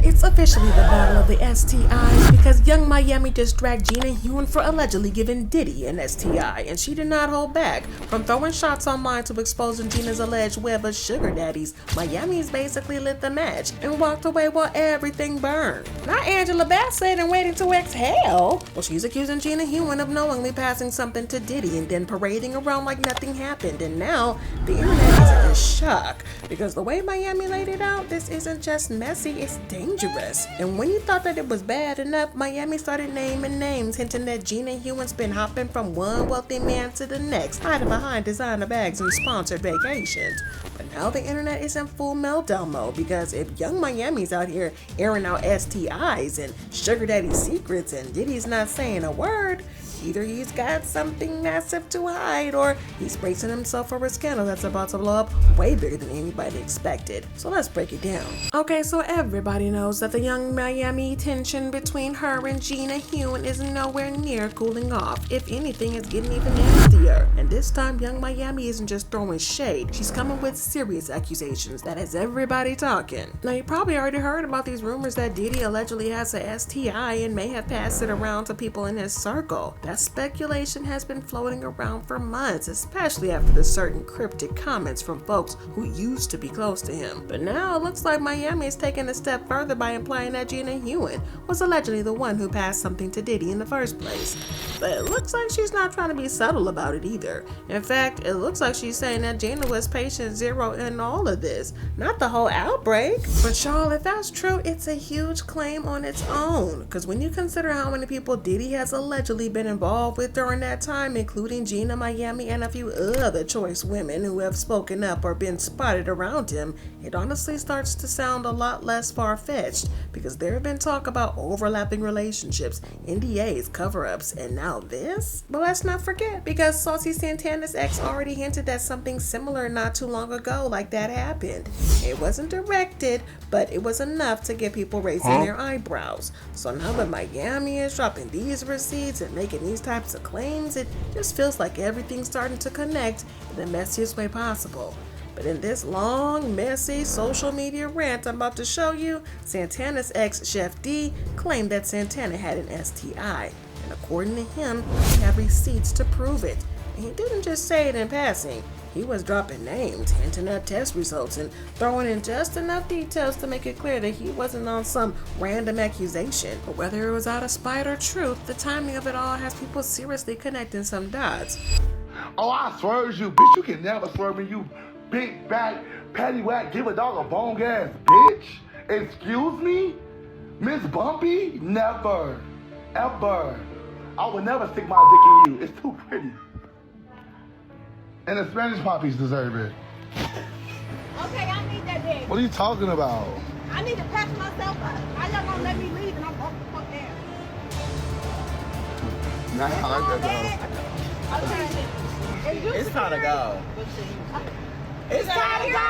It's officially the battle of the STIs because Young Miami just dragged Gina Hyunh for allegedly giving Diddy an STI, and she did not hold back. From throwing shots online to exposing Gina's alleged web of sugar daddies, Miami's basically lit the match and walked away while everything burned. Not Angela Bassett and waiting to exhale. Well, she's accusing Gina Hyunh of knowingly passing something to Diddy and then parading around like nothing happened, and now the internet is in shock because the way Miami laid it out, this isn't just messy, it's dangerous. And when you thought that it was bad enough, Miami started naming names, hinting that Gina Hyunh's been hopping from one wealthy man to the next, hiding behind designer bags and sponsored vacations. But now the internet is in full meltdown mode because if Young Miami's out here airing out STIs and sugar daddy secrets and Diddy's not saying a word, either he's got something massive to hide or he's bracing himself for a scandal that's about to blow up way bigger than anybody expected. So let's break it down. Okay, so everybody knows that the Young Miami tension between her and Gina Hyunh is nowhere near cooling off. If anything, it's getting even nastier. And this time, Young Miami isn't just throwing shade. She's coming with serious accusations that has everybody talking. Now, you probably already heard about these rumors that Diddy allegedly has a STI and may have passed it around to people in his circle. That speculation has been floating around for months, especially after the certain cryptic comments from folks who used to be close to him. But now it looks like Miami is taking a step further by implying that Gina Hyunh was allegedly the one who passed something to Diddy in the first place. But it looks like she's not trying to be subtle about it either. In fact, it looks like she's saying that Gina was patient zero in all of this, not the whole outbreak. But y'all, if that's true, it's a huge claim on its own, because when you consider how many people Diddy has allegedly been involved with during that time, including Gina Miami and a few other choice women who have spoken up or been spotted around him, it honestly starts to sound a lot less far-fetched, because there have been talk about overlapping relationships, NDAs, cover-ups, and now this? But let's not forget, because Saucy Santana's ex already hinted at something similar not too long ago like that happened. It wasn't directed, but it was enough to get people raising their eyebrows. So now that Miami is dropping these receipts and making these types of claims, it just feels like everything's starting to connect in the messiest way possible. But in this long, messy social media rant I'm about to show you, Santana's ex, Chef D, claimed that Santana had an STI. And according to him, he had receipts to prove it. And he didn't just say it in passing. He was dropping names, hinting at test results, and throwing in just enough details to make it clear that he wasn't on some random accusation. But whether it was out of spite or truth, the timing of it all has people seriously connecting some dots. Oh, I swerve you, bitch. You can never swerve me, you big back, patty whack, give a dog a bone ass bitch. Excuse me? Miss Bumpy? Never. Ever. I would never stick my dick in you. It's too pretty. And the Spanish poppies deserve it. Okay, I need that bag. What are you talking about? I need to pack myself up. How y'all gonna let me leave and I'm off the fuck down? Nah, I like that Okay. It's time to go. It's time to go!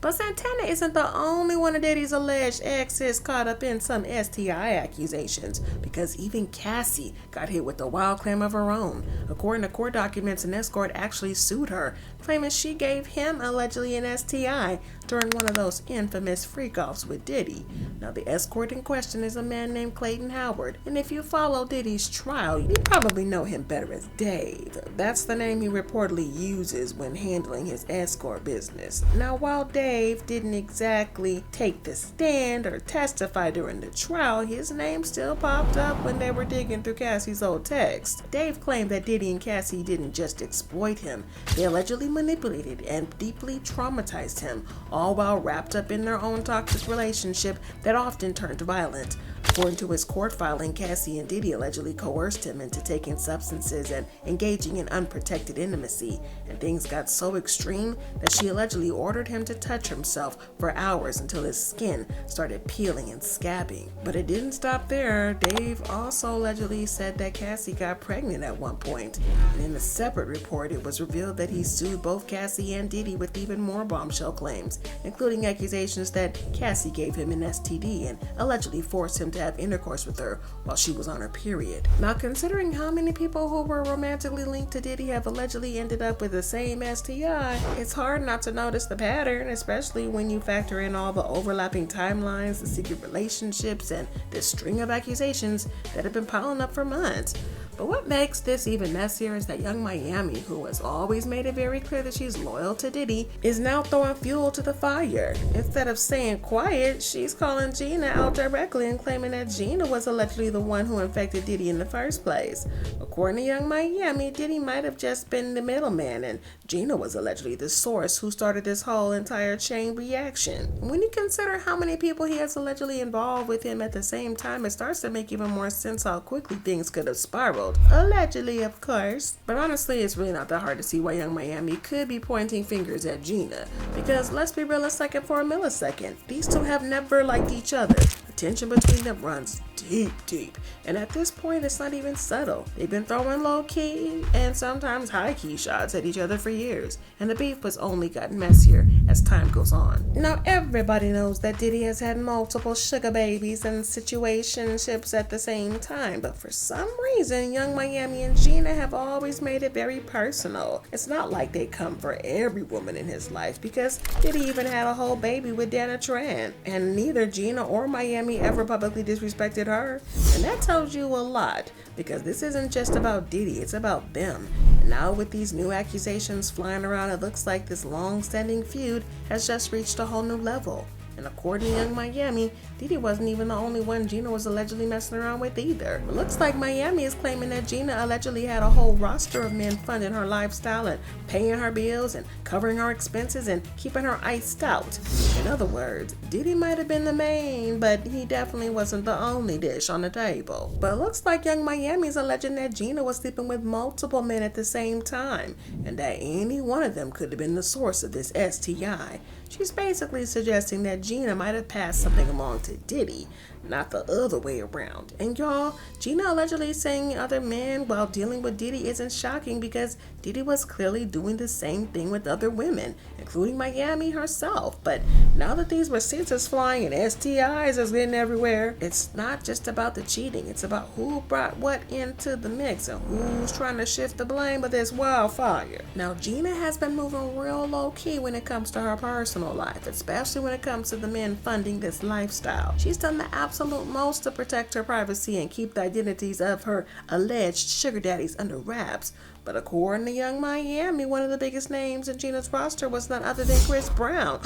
But Santana isn't the only one of Diddy's alleged exes caught up in some STI accusations, because even Cassie got hit with a wild claim of her own. According to court documents, an escort actually sued her, claiming she gave him allegedly an STI during one of those infamous freak-offs with Diddy. Now, the escort in question is a man named Clayton Howard, and if you follow Diddy's trial, you probably know him better as Dave. That's the name he reportedly uses when handling his escort business. Now, while Dave didn't exactly take the stand or testify during the trial, his name still popped up when they were digging through Cassie's old text. Dave claimed that Diddy and Cassie didn't just exploit him, they allegedly manipulated and deeply traumatized him, all while wrapped up in their own toxic relationship that often turned violent. According to his court filing, Cassie and Diddy allegedly coerced him into taking substances and engaging in unprotected intimacy, and things got so extreme that she allegedly ordered him to touch himself for hours until his skin started peeling and scabbing. But it didn't stop there. Dave also allegedly said that Cassie got pregnant at one point, and in a separate report it was revealed that he sued both Cassie and Diddy with even more bombshell claims, including accusations that Cassie gave him an STD and allegedly forced him to have intercourse with her while she was on her period. Now, considering how many people who were romantically linked to Diddy have allegedly ended up with the same STI, it's hard not to notice the pattern, especially when you factor in all the overlapping timelines, the secret relationships, and this string of accusations that have been piling up for months. But what makes this even messier is that Young Miami, who has always made it very clear that she's loyal to Diddy, is now throwing fuel to the fire. Instead of staying quiet, she's calling Gina out directly and claiming that Gina was allegedly the one who infected Diddy in the first place. According to Young Miami, Diddy might have just been the middleman, and Gina was allegedly the source who started this whole entire chain reaction. When you consider how many people he has allegedly involved with him at the same time, it starts to make even more sense how quickly things could have spiraled. Allegedly, of course. But honestly, it's really not that hard to see why Young Miami could be pointing fingers at Gina. Because let's be real a second for a millisecond. These two have never liked each other. The tension between them runs deep. And at this point, it's not even subtle. They've been throwing low-key and sometimes high-key shots at each other for years. And the beef has only gotten messier as time goes on. Now, everybody knows that Diddy has had multiple sugar babies and situationships at the same time. But for some reason, Young Miami and Gina have always made it very personal. It's not like they come for every woman in his life, because Diddy even had a whole baby with Dana Tran. And neither Gina or Miami ever publicly disrespected her. And that tells you a lot, because this isn't just about Diddy, it's about them. And now with these new accusations flying around, it looks like this long-standing feud has just reached a whole new level. And according to Young Miami, Diddy wasn't even the only one Gina was allegedly messing around with either. It looks like Miami is claiming that Gina allegedly had a whole roster of men funding her lifestyle and paying her bills and covering her expenses and keeping her iced out. In other words, Diddy might have been the main, but he definitely wasn't the only dish on the table. But it looks like Young Miami's alleging that Gina was sleeping with multiple men at the same time, and that any one of them could have been the source of this STI. She's basically suggesting that Gina might have passed something along to Diddy, not the other way around. And y'all, Gina allegedly saying other men while dealing with Diddy isn't shocking, because Diddy was clearly doing the same thing with other women, including Miami herself. But now that these receipts is flying and STIs is getting everywhere, it's not just about the cheating, it's about who brought what into the mix and who's trying to shift the blame of this wildfire. Now, Gina has been moving real low-key when it comes to her personal life, especially when it comes to the men funding this lifestyle. She's done the absolute most to protect her privacy and keep the identities of her alleged sugar daddies under wraps. But according to Young Miami, one of the biggest names in Gina's roster was none other than Chris Brown.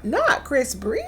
Not Chris Breezy?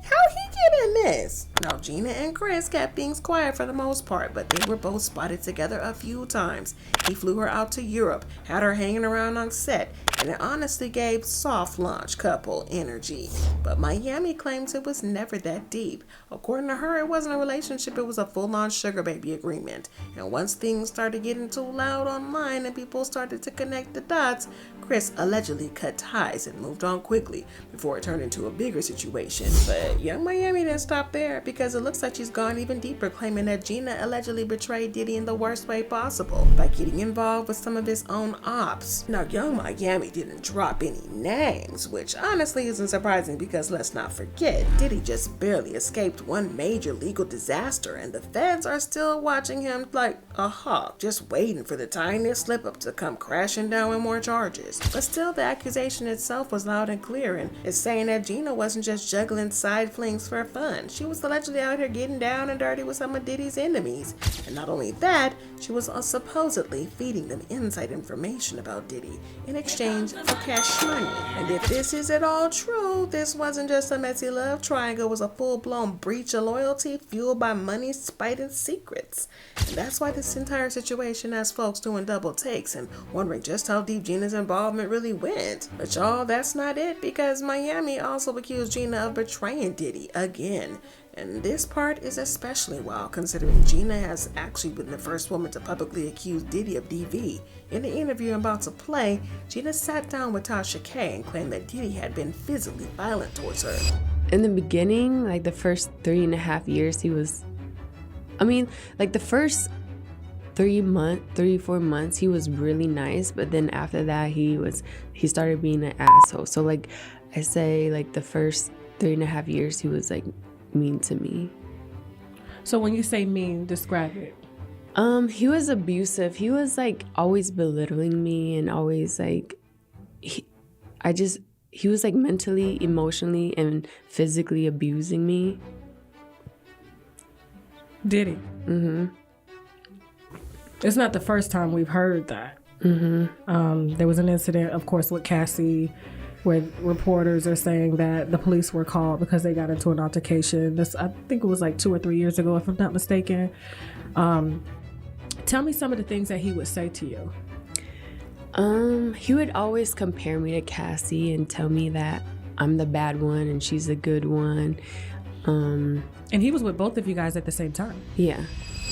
How'd he get in this? Now, Gina and Chris kept things quiet for the most part, but they were both spotted together a few times. He flew her out to Europe, had her hanging around on set, and it honestly gave soft launch couple energy. But Miami claims it was never that deep. According to her, it wasn't a relationship, it was a full-on sugar baby agreement. And once things started getting too loud online and people started to connect the dots, Chris allegedly cut ties and moved on quickly before it turned into a bigger situation. But Young Miami didn't stop there, because it looks like she's gone even deeper, claiming that Gina allegedly betrayed Diddy in the worst way possible by getting involved with some of his own ops. Now, Young Miami didn't drop any names, which honestly isn't surprising, because let's not forget, Diddy just barely escaped one major legal disaster, and the feds are still watching him like a hawk, just waiting for the tiniest slip up to come crashing down with more charges. But still, the accusation itself was loud and clear, and it's saying that Gina wasn't just juggling side flings for fun. She was allegedly out here getting down and dirty with some of Diddy's enemies. And not only that, she was supposedly feeding them inside information about Diddy in exchange for cash money. And if this is at all true, this wasn't just a messy love triangle, it was a full-blown breach of loyalty fueled by money, spite, and secrets. And that's why this entire situation has folks doing double takes and wondering just how deep Gina's involvement really went. But y'all, that's not it, because Miami also accused Gina of betraying Diddy again. And this part is especially wild, considering Gina has actually been the first woman to publicly accuse Diddy of DV. In the interview I'm about to play, Gina sat down with Tasha K and claimed that Diddy had been physically violent towards her. In the beginning, like the first 3.5 years, he was, the first 3-4 months, he was really nice. But then after that, he started being an asshole. So like I say, like the first 3.5 years, he was like mean to me. So when you say mean, describe it. He was abusive. He was like always belittling me and always like, he was like mentally, emotionally, and physically abusing me. Diddy. Mm-hmm. It's not the first time we've heard that. Mm-hmm. There was an incident, of course, with Cassie, where reporters are saying that the police were called because they got into an altercation. I think it was like 2 or 3 years ago, if I'm not mistaken. Tell me some of the things that he would say to you. He would always compare me to Cassie and tell me that I'm the bad one and she's the good one. And he was with both of you guys at the same time. Yeah.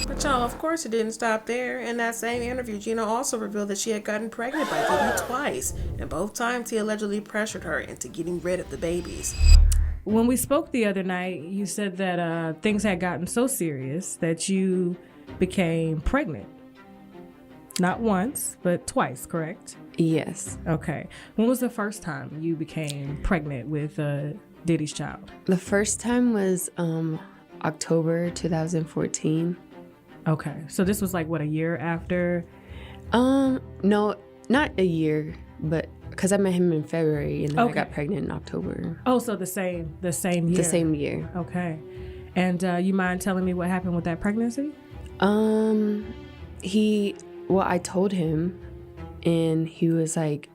But y'all, of course it didn't stop there. In that same interview, Gina also revealed that she had gotten pregnant by Diddy twice, and both times he allegedly pressured her into getting rid of the babies. When we spoke the other night, you said that things had gotten so serious that you became pregnant. Not once, but twice, correct? Yes. Okay. When was the first time you became pregnant with Diddy's child? The first time was October 2014. Okay. So this was like, what, a year after? No, not a year, but because I met him in February and then I got pregnant in October. Oh, so the same year. The same year. Okay. And you mind telling me what happened with that pregnancy? I told him, and he was like,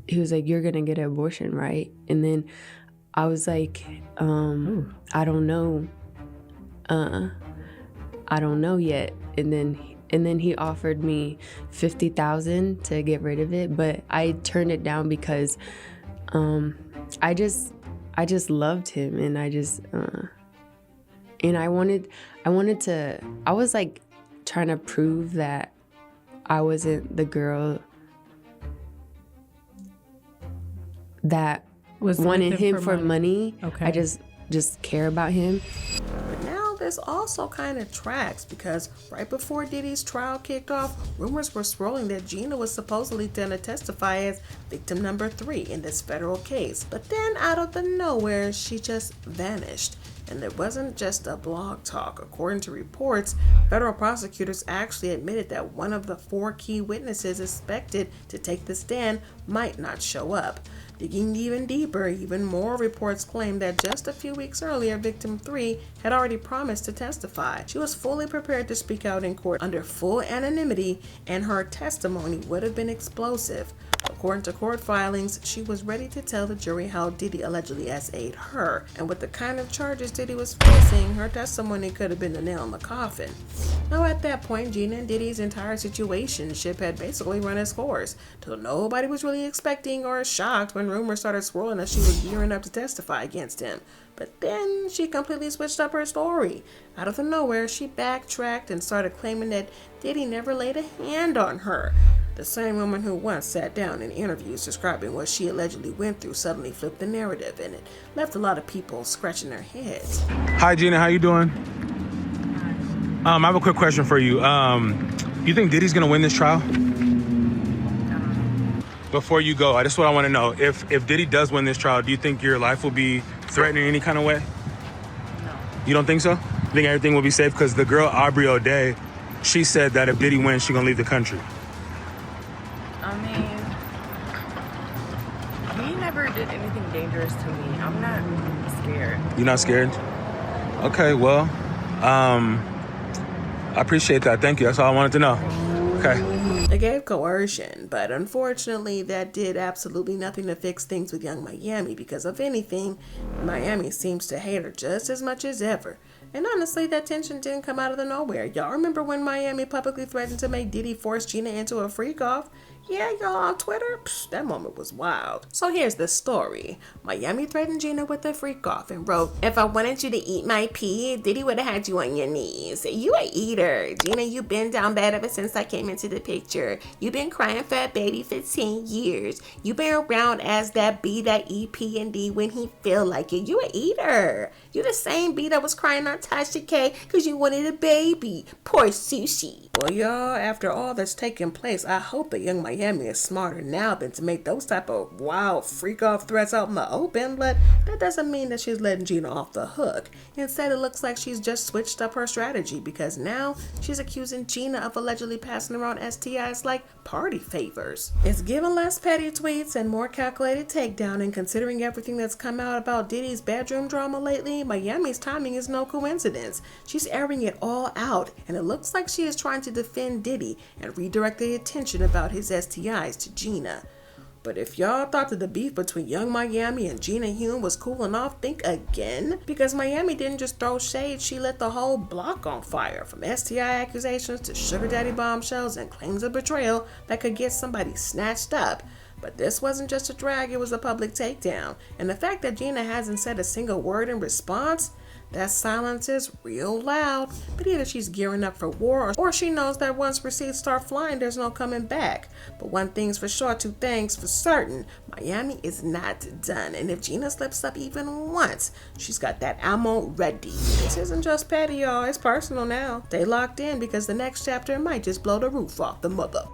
you're gonna get an abortion, right? And then I was like, I don't know. I don't know yet. And then he offered me $50,000 to get rid of it, but I turned it down because I just loved him, and and I was like trying to prove that I wasn't the girl that wanted him for money. Okay. I just care about him. But now this also kind of tracks, because right before Diddy's trial kicked off, rumors were swirling that Gina was supposedly going to testify as victim number 3 in this federal case. But then out of the nowhere, she just vanished. And it wasn't just a blog talk. According to reports, federal prosecutors actually admitted that one of the 4 key witnesses expected to take the stand might not show up. Digging even deeper, even more reports claim that just a few weeks earlier, victim 3 had already promised to testify. She was fully prepared to speak out in court under full anonymity, and her testimony would have been explosive. According to court filings, she was ready to tell the jury how Diddy allegedly SA'd her, and with the kind of charges Diddy was facing, her testimony could have been the nail in the coffin. Now at that point, Gina and Diddy's entire situationship had basically run its course, till nobody was really expecting or shocked when rumors started swirling that she was gearing up to testify against him. But then she completely switched up her story. Out of the nowhere, she backtracked and started claiming that Diddy never laid a hand on her. The same woman who once sat down in interviews describing what she allegedly went through suddenly flipped the narrative, and it left a lot of people scratching their heads. Hi, Gina. How you doing? I have a quick question for you. You think Diddy's gonna win this trial? Before you go, that's what I want to know. If Diddy does win this trial, do you think your life will be threatened in any kind of way? No. You don't think so? You think everything will be safe? Because the girl Aubrey O'Day, she said that if Diddy wins, she's gonna leave the country. I mean, he never did anything dangerous to me. I'm not scared. You're not scared? Okay, well, I appreciate that. Thank you. That's all I wanted to know. Okay. They gave coercion, but unfortunately that did absolutely nothing to fix things with Young Miami, because if anything, Miami seems to hate her just as much as ever. And honestly, that tension didn't come out of the nowhere. Y'all remember when Miami publicly threatened to make Diddy force Gina into a freak-off? Yeah, y'all on Twitter? That moment was wild. So here's the story. Miami threatened Gina with a freak-off and wrote, "If I wanted you to eat my pee, Diddy would have had you on your knees. You a eater. Gina, you been down bad ever since I came into the picture. You been crying for a baby for 10 years. You been around as that B that eat P and D when he feel like it. You a eater. You the same B that was crying on Tasha K because you wanted a baby. Poor Sushi." Well, y'all, after all that's taken place, I hope that Young Miami is smarter now than to make those type of wild freak-off threats out in the open, but that doesn't mean that she's letting Gina off the hook. Instead, it looks like she's just switched up her strategy because now she's accusing Gina of allegedly passing around STIs like party favors. It's given less petty tweets and more calculated takedown, and considering everything that's come out about Diddy's bedroom drama lately, Miami's timing is no coincidence. She's airing it all out, and it looks like she is trying to defend Diddy and redirect the attention about his STIs to Gina. But if y'all thought that the beef between Young Miami and Gina Hyunh was cooling off, think again. Because Miami didn't just throw shade, she lit the whole block on fire. From STI accusations to sugar daddy bombshells and claims of betrayal that could get somebody snatched up. But this wasn't just a drag, it was a public takedown. And the fact that Gina hasn't said a single word in response, that silence is real loud. But either she's gearing up for war, or she knows that once receipts start flying, there's no coming back. But one thing's for sure, two things for certain. Miami is not done. And if Gina slips up even once, she's got that ammo ready. This isn't just petty, y'all. It's personal now. Stay locked in because the next chapter might just blow the roof off the mother.